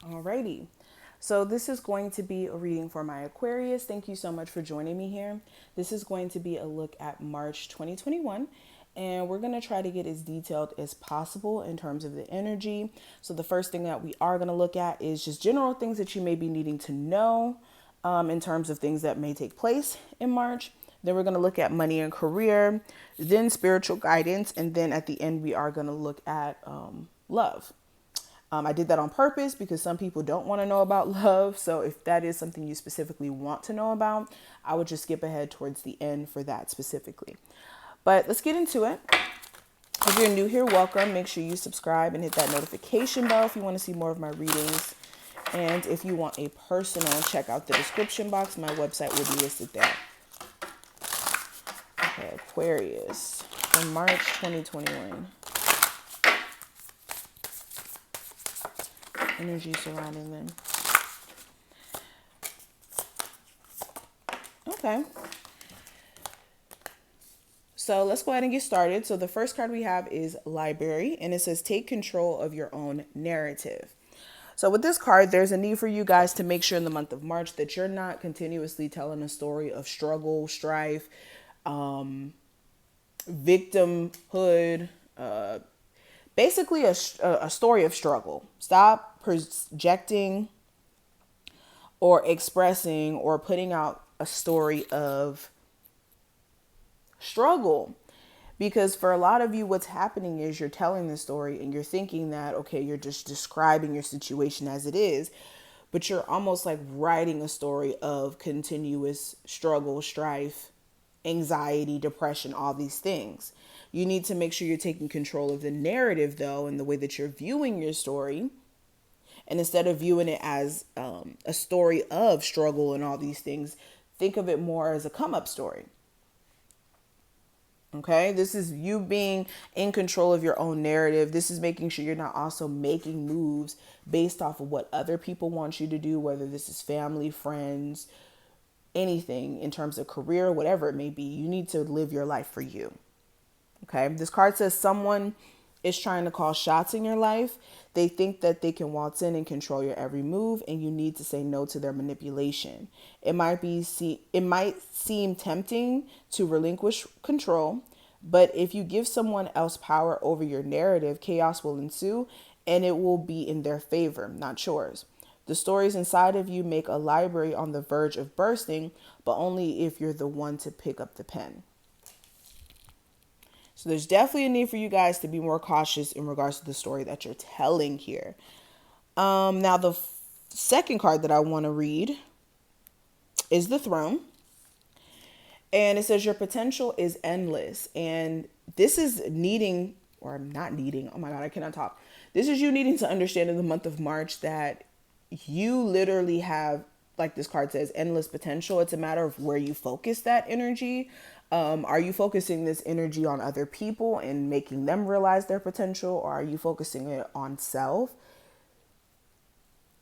Alrighty. So this is going to be a reading for my Aquarius. Thank you so much for joining me here. This is going to be a look at March 2021, and we're going to try to get as detailed as possible in terms of the energy. So the first thing that we are going to look at is just general things that you may be needing to know in terms of things that may take place in March. Then we're going to look at money and career, then spiritual guidance, and then at the end we are going to look at love. I did that on purpose because some people don't want to know about love. So if that is something you specifically want to know about, I would just skip ahead towards the end for that specifically. But let's get into it. If you're new here, welcome. Make sure you subscribe and hit that notification bell if you want to see more of my readings. And if you want a personal, check out the description box. My website will be listed there. Okay, Aquarius for March 2021. Energy surrounding them. Okay. So let's go ahead and get started. So the first card we have is Library, and it says take control of your own narrative. So with this card, there's a need for you guys to make sure in the month of March that you're not continuously telling a story of struggle, strife, victimhood, basically a story of struggle. Stop projecting or expressing or putting out a story of struggle, because for a lot of you what's happening is you're telling this story and you're thinking that, okay, you're just describing your situation as it is, but you're almost like writing a story of continuous struggle, strife, anxiety, depression, all these things. You need to make sure you're taking control of the narrative, though, and the way that you're viewing your story. And instead of viewing it as a story of struggle and all these things, think of it more as a come up story. Okay, this is you being in control of your own narrative. This is making sure you're not also making moves based off of what other people want you to do, whether this is family, friends, anything in terms of career, whatever it may be. You need to live your life for you. Okay, this card says someone is trying to call shots in your life. They think that they can waltz in and control your every move, and you need to say no to their manipulation. It might seem tempting to relinquish control, but if you give someone else power over your narrative, chaos will ensue, and it will be in their favor, not yours. The stories inside of you make a library on the verge of bursting, but only if you're the one to pick up the pen. So there's definitely a need for you guys to be more cautious in regards to the story that you're telling here. Now, the second card that I want to read is the Throne. And it says your potential is endless. And this is needing, or not needing, oh my God, I cannot talk. This is you needing to understand in the month of March that you literally have, like this card says, endless potential. It's a matter of where you focus that energy. Are you focusing this energy on other people and making them realize their potential, or are you focusing it on self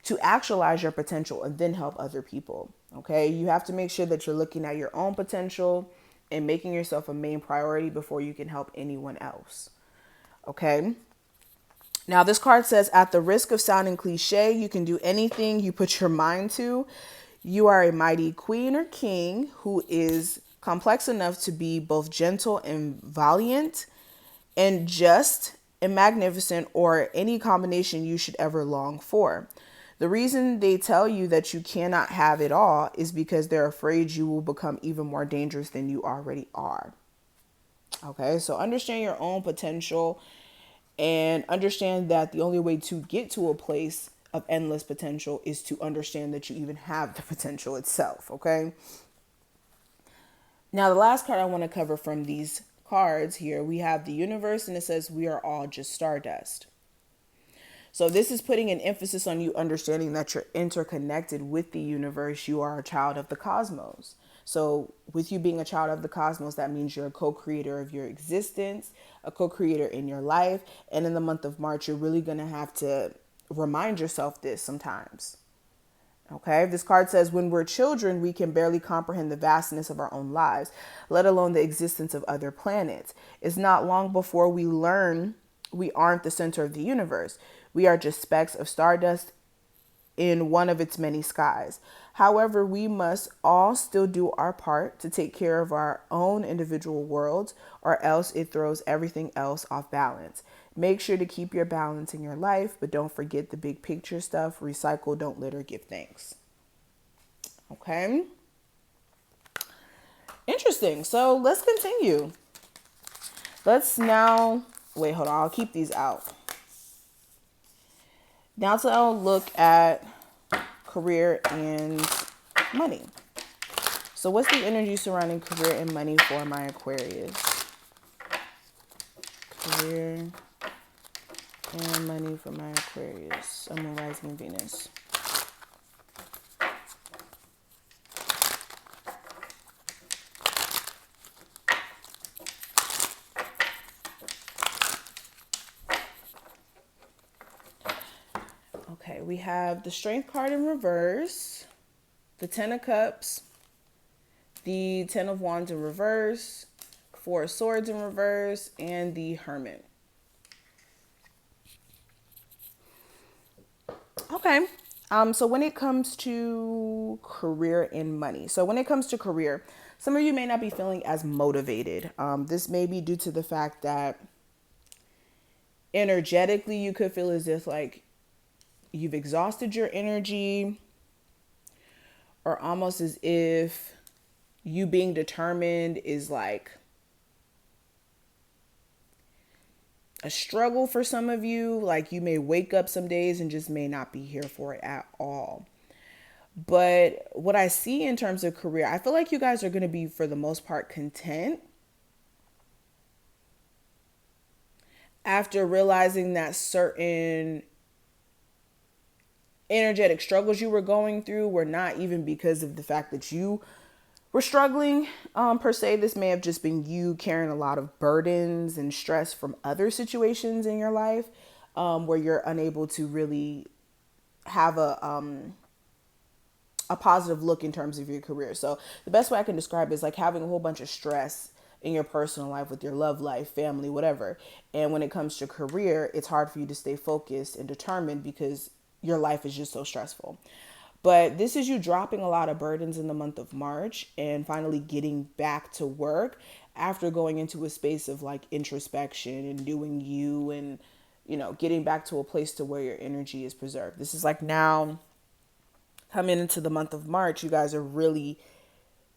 to actualize your potential and then help other people? Okay, you have to make sure that you're looking at your own potential and making yourself a main priority before you can help anyone else. Okay. Now, this card says, at the risk of sounding cliche, you can do anything you put your mind to. You are a mighty queen or king who is complex enough to be both gentle and valiant and just and magnificent, or any combination you should ever long for. The reason they tell you that you cannot have it all is because they're afraid you will become even more dangerous than you already are. Okay, so understand your own potential and understand that the only way to get to a place of endless potential is to understand that you even have the potential itself. Okay. Now, the last card I want to cover from these cards here, we have the universe, and it says we are all just stardust. So this is putting an emphasis on you understanding that you're interconnected with the universe. You are a child of the cosmos. So with you being a child of the cosmos, that means you're a co-creator of your existence, a co-creator in your life. And in the month of March, you're really going to have to remind yourself this sometimes. Okay, this card says when we're children, we can barely comprehend the vastness of our own lives, let alone the existence of other planets. It's not long before we learn we aren't the center of the universe. We are just specks of stardust in one of its many skies. However, we must all still do our part to take care of our own individual worlds, or else it throws everything else off balance. Make sure to keep your balance in your life, but don't forget the big picture stuff. Recycle, don't litter, give thanks. Okay. Interesting. So let's continue. Let's now, wait, hold on. I'll keep these out. Now to look at career and money. So what's the energy surrounding career and money for my Aquarius? Career and money for my Aquarius. Sun, rising, and Venus. Okay, we have the Strength card in reverse, the Ten of Cups, the Ten of Wands in reverse, Four of Swords in reverse, and the Hermit. Okay, so when it comes to career and money, some of you may not be feeling as motivated. This may be due to the fact that energetically you could feel as if like you've exhausted your energy, or almost as if you being determined is like a struggle for some of you. Like you may wake up some days and just may not be here for it at all. But what I see in terms of career, I feel like you guys are going to be, for the most part, content after realizing that certain energetic struggles you were going through were not even because of the fact that you were struggling per se. This may have just been you carrying a lot of burdens and stress from other situations in your life, where you're unable to really have a positive look in terms of your career. So the best way I can describe it is like having a whole bunch of stress in your personal life with your love life, family, whatever. And when it comes to career, it's hard for you to stay focused and determined because your life is just so stressful. But this is you dropping a lot of burdens in the month of March and finally getting back to work after going into a space of like introspection and doing you, and, you know, getting back to a place to where your energy is preserved. This is like now coming into the month of March, you guys are really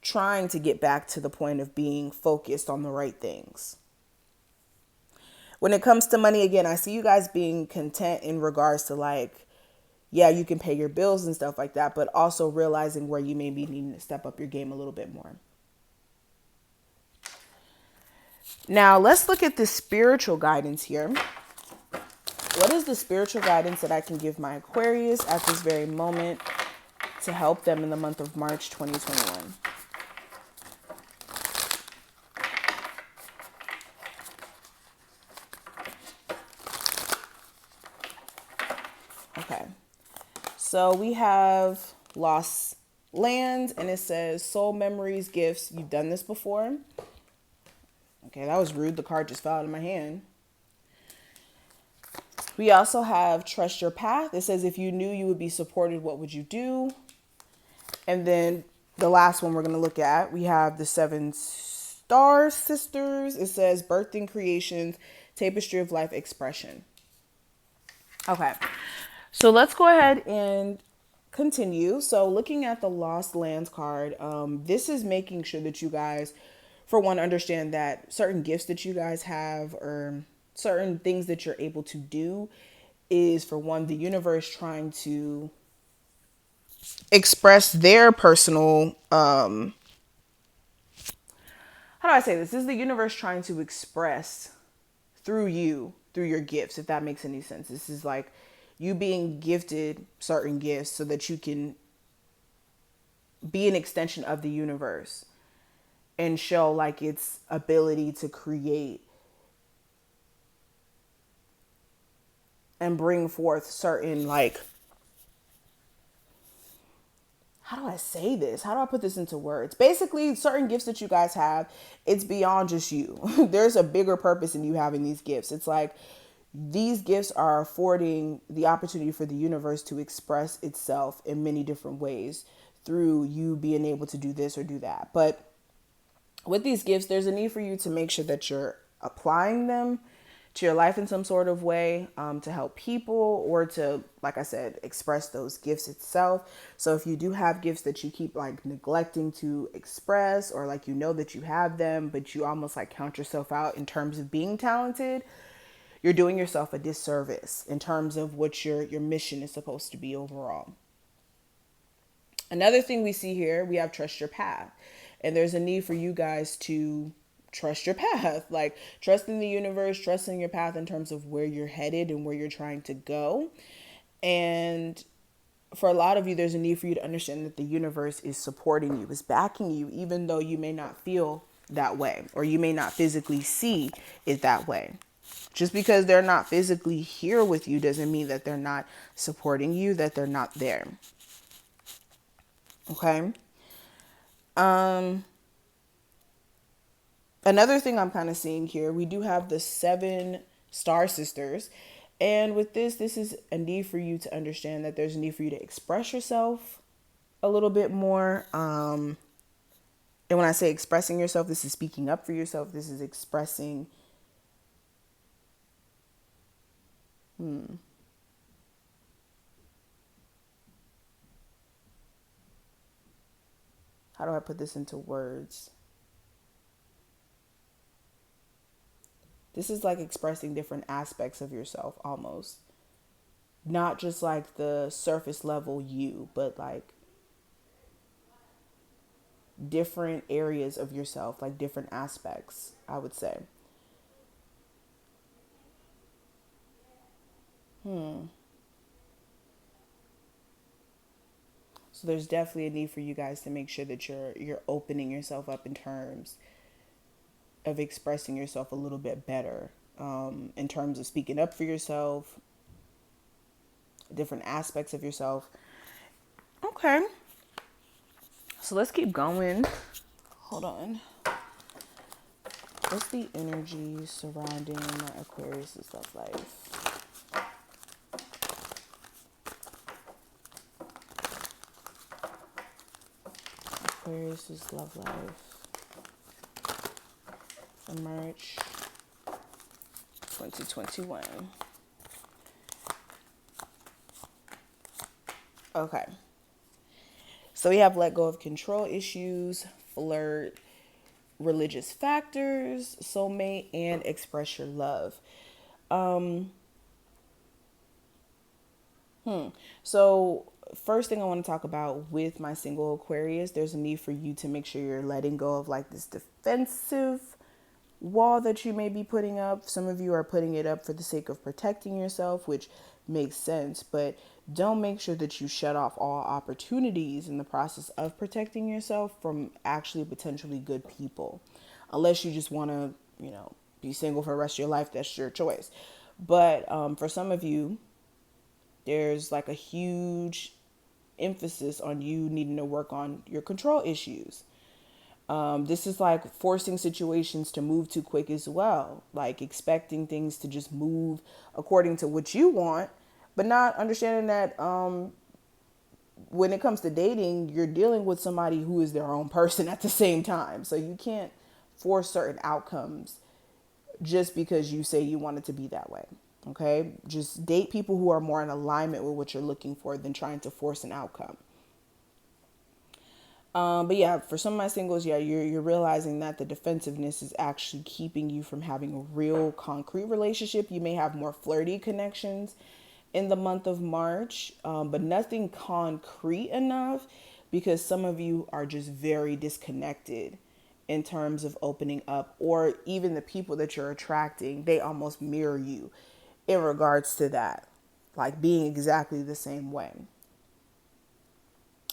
trying to get back to the point of being focused on the right things. When it comes to money, again, I see you guys being content in regards to like, yeah, you can pay your bills and stuff like that, but also realizing where you may be needing to step up your game a little bit more. Now, let's look at the spiritual guidance here. What is the spiritual guidance that I can give my Aquarius at this very moment to help them in the month of March 2021? Okay. So we have lost lands, and it says soul memories, gifts. You've done this before. Okay, that was rude. The card just fell out of my hand. We also have trust your path. It says if you knew you would be supported, what would you do? And then the last one we're going to look at, we have the 7 star sisters. It says birthing creations, tapestry of life expression. Okay. So let's go ahead and continue. So looking at the Lost Lands card, this is making sure that you guys, for one, understand that certain gifts that you guys have or certain things that you're able to do is, for one, the universe trying to express their personal, how do I say this? This is the universe trying to express through you, through your gifts, if that makes any sense. This is like you being gifted certain gifts so that you can be an extension of the universe and show like its ability to create and bring forth certain, like, how do I say this? How do I put this into words? Basically, certain gifts that you guys have, it's beyond just you. There's a bigger purpose in you having these gifts. It's like These gifts are affording the opportunity for the universe to express itself in many different ways through you being able to do this or do that. But with these gifts, there's a need for you to make sure that you're applying them to your life in some sort of way, to help people or to, like I said, express those gifts itself. So if you do have gifts that you keep like neglecting to express, or like you know that you have them, but you almost like count yourself out in terms of being talented, you're doing yourself a disservice in terms of what your mission is supposed to be overall. Another thing we see here, we have trust your path. And there's a need for you guys to trust your path, like trust in the universe, trust in your path in terms of where you're headed and where you're trying to go. And for a lot of you, there's a need for you to understand that the universe is supporting you, is backing you, even though you may not feel that way or you may not physically see it that way. Just because they're not physically here with you doesn't mean that they're not supporting you, that they're not there. Okay. Another thing I'm kind of seeing here, we do have the 7 star sisters. And with this is a need for you to understand that there's a need for you to express yourself a little bit more. And when I say expressing yourself, this is speaking up for yourself. This is expressing. How do I put this into words? This is like expressing different aspects of yourself almost. Not just like the surface level you, but like different areas of yourself, like different aspects, I would say. So there's definitely a need for you guys to make sure that you're opening yourself up in terms of expressing yourself a little bit better, in terms of speaking up for yourself, different aspects of yourself. Okay, so let's keep going. Hold on. What's the energy surrounding my Aquarius' love life? Aquarius' love life for March 2021. Okay. So we have let go of control issues, flirt, religious factors, soulmate, and express your love. So first thing I want to talk about with my single Aquarius, there's a need for you to make sure you're letting go of like this defensive wall that you may be putting up. Some of you are putting it up for the sake of protecting yourself, which makes sense, but don't make sure that you shut off all opportunities in the process of protecting yourself from actually potentially good people. Unless you just want to, be single for the rest of your life, that's your choice. But for some of you, there's like a huge emphasis on you needing to work on your control issues. This is like forcing situations to move too quick as well, like expecting things to just move according to what you want, but not understanding that when it comes to dating, you're dealing with somebody who is their own person at the same time. So you can't force certain outcomes just because you say you want it to be that way. Okay, just date people who are more in alignment with what you're looking for than trying to force an outcome. But yeah, for some of my singles, yeah, you're realizing that the defensiveness is actually keeping you from having a real concrete relationship. You may have more flirty connections in the month of March, but nothing concrete enough, because some of you are just very disconnected in terms of opening up, or even the people that you're attracting, they almost mirror you in regards to that, like being exactly the same way.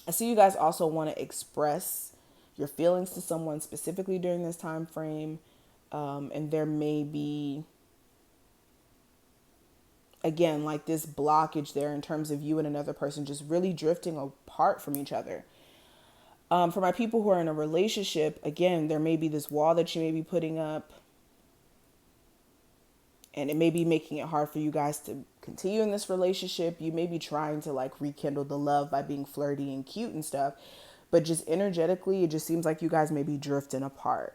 I see you guys also want to express your feelings to someone specifically during this time frame. And there may be, again, like this blockage there in terms of you and another person just really drifting apart from each other. For my people who are in a relationship, again, there may be this wall that you may be putting up. And it may be making it hard for you guys to continue in this relationship. You may be trying to like rekindle the love by being flirty and cute and stuff. But just energetically, it just seems like you guys may be drifting apart.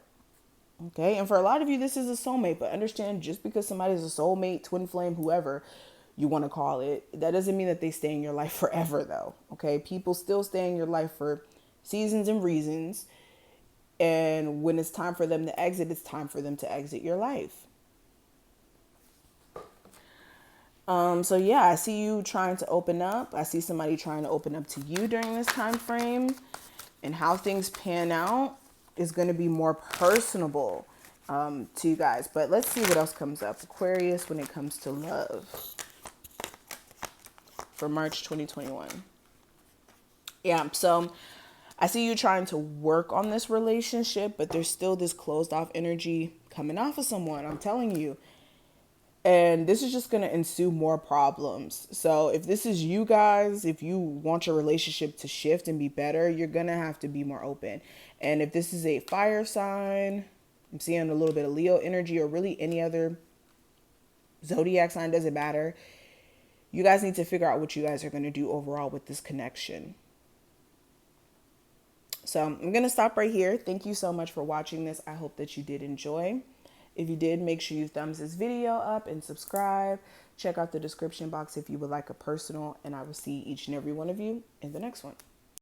Okay. And for a lot of you, this is a soulmate. But understand, just because somebody's a soulmate, twin flame, whoever you want to call it, that doesn't mean that they stay in your life forever, though. Okay. People still stay in your life for seasons and reasons. And when it's time for them to exit, it's time for them to exit your life. So yeah, I see you trying to open up. I see somebody trying to open up to you during this time frame, and how things pan out is going to be more personable to you guys. But let's see what else comes up. Aquarius, when it comes to love for March 2021. Yeah, so I see you trying to work on this relationship, but there's still this closed off energy coming off of someone. I'm telling you. And this is just going to ensue more problems. So if this is you guys, if you want your relationship to shift and be better, you're going to have to be more open. And if this is a fire sign, I'm seeing a little bit of Leo energy, or really any other zodiac sign, doesn't matter. You guys need to figure out what you guys are going to do overall with this connection. So I'm going to stop right here. Thank you so much for watching this. I hope that you did enjoy. If you did, make sure you thumbs this video up and subscribe. Check out the description box if you would like a personal, and I will see each and every one of you in the next one.